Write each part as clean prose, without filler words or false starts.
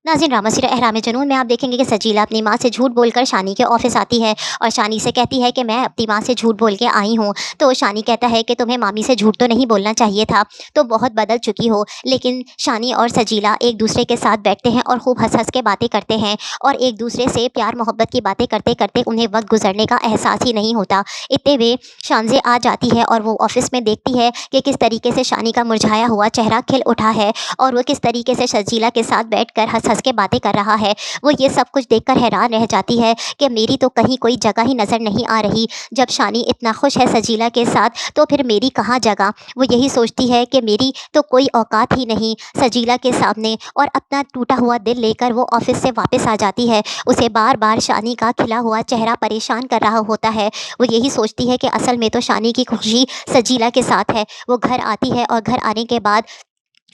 नाज़रीन drama serial अहराम जुनून में आप देखेंगे कि सजीला अपनी माँ से झूठ बोलकर शानी के ऑफिस आती है और शानी से कहती है कि मैं अपनी माँ से झूठ बोल के आई हूँ। तो शानी कहता है कि तुम्हें मामी से झूठ तो नहीं बोलना चाहिए था, तो बहुत बदल चुकी हो। लेकिन शानी और सजीला एक दूसरे के साथ बैठते हैं और खूब हंस हंस के बातें करते हैं और एक दूसरे से प्यार मोहब्बत की बातें करते करते उन्हें वक्त गुजरने का एहसास ही नहीं होता। इतने में शानजे आ जाती है और वो ऑफिस में देखती है कि किस तरीके से शानी का मुरझाया हुआ चेहरा खिल उठा है और वो किस तरीके से सजीला के साथ बैठकर हंस हंस के बातें कर रहा है। वो ये सब कुछ देखकर हैरान रह जाती है कि मेरी तो कहीं कोई जगह ही नज़र नहीं आ रही। जब शानी इतना खुश है सजीला के साथ, तो फिर मेरी कहाँ जगह। वो यही सोचती है कि मेरी तो कोई औकात ही नहीं सजीला के सामने, और अपना टूटा हुआ दिल लेकर वो ऑफिस से वापस आ जाती है। उसे बार बार शानी का खिला हुआ चेहरा परेशान कर रहा होता है। वो यही सोचती है कि असल में तो शानी की खुशी सजीला के साथ है। वो घर आती है और घर आने के बाद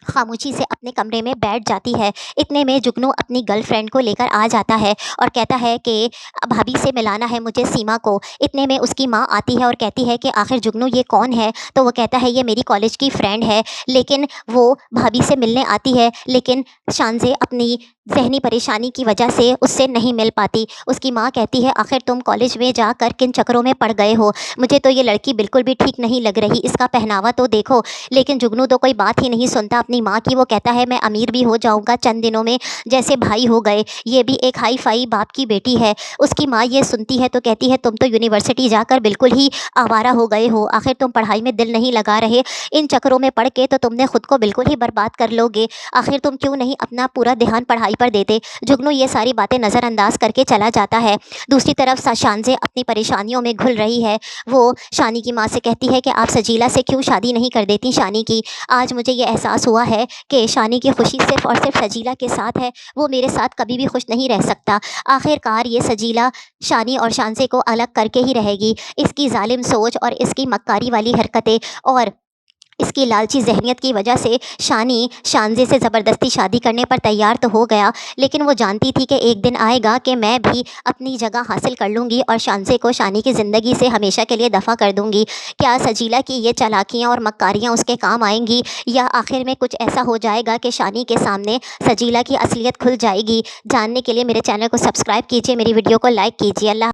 खामोशी से अपने कमरे में बैठ जाती है। इतने में जुगनू अपनी गर्लफ्रेंड को लेकर आ जाता है और कहता है कि भाभी से मिलाना है मुझे सीमा को। इतने में उसकी माँ आती है और कहती है कि आखिर जुगनू ये कौन है। तो वो कहता है ये मेरी कॉलेज की फ्रेंड है। लेकिन वो भाभी से मिलने आती है, लेकिन शानजे अपनी ज़हनी परेशानी की वजह से उससे नहीं मिल पाती। उसकी माँ कहती है आखिर तुम कॉलेज में जाकर किन चक्करों में पड़ गए हो, मुझे तो ये लड़की बिल्कुल भी ठीक नहीं लग रही, इसका पहनावा तो देखो। लेकिन जुगनू तो कोई बात ही नहीं सुनता अपनी माँ की। वो कहता है मैं अमीर भी हो जाऊँगा चंद दिनों में, जैसे भाई हो गए। ये भी एक हाई फाई बाप की बेटी है। उसकी माँ ये सुनती है तो कहती है तुम तो यूनिवर्सिटी जाकर बिल्कुल ही आवारा हो गए हो, आखिर तुम पढ़ाई में दिल नहीं लगा रहे, इन चक्करों में पढ़ के तो तुमने खुद को बिल्कुल ही बर्बाद कर लोगे, आखिर तुम क्यों नहीं अपना पूरा ध्यान पढ़ाई पर देते। जुगनू ये सारी बातें नज़रअंदाज करके चला जाता है। दूसरी तरफ शानजे अपनी परेशानियों में घुल रही है। वो शानी की माँ से कहती है कि आप सजीला से क्यों शादी नहीं कर देती शानी की। आज मुझे ये एहसास हुआ है कि शानी की खुशी सिर्फ़ और सिर्फ सजीला के साथ है, वो मेरे साथ कभी भी खुश नहीं रह सकता। आखिरकार ये सजीला शानी और शानसे को अलग करके ही रहेगी। इसकी ज़ालिम सोच और इसकी मक्कारी वाली हरकतें और इसकी लालची ज़हनियत की वजह से शानी शानजे से ज़बरदस्ती शादी करने पर तैयार तो हो गया, लेकिन वो जानती थी कि एक दिन आएगा कि मैं भी अपनी जगह हासिल कर लूँगी और शानजे को शानी की ज़िंदगी से हमेशा के लिए दफ़ा कर दूँगी। क्या सजीला की ये चालाकियाँ और मक्कारियाँ उसके काम आएंगी, या आखिर में कुछ ऐसा हो जाएगा कि शानी के सामने सजीला की असलियत खुल जाएगी। जानने के लिए मेरे चैनल को सब्सक्राइब कीजिए, मेरी वीडियो को लाइक कीजिए। अल्लाह।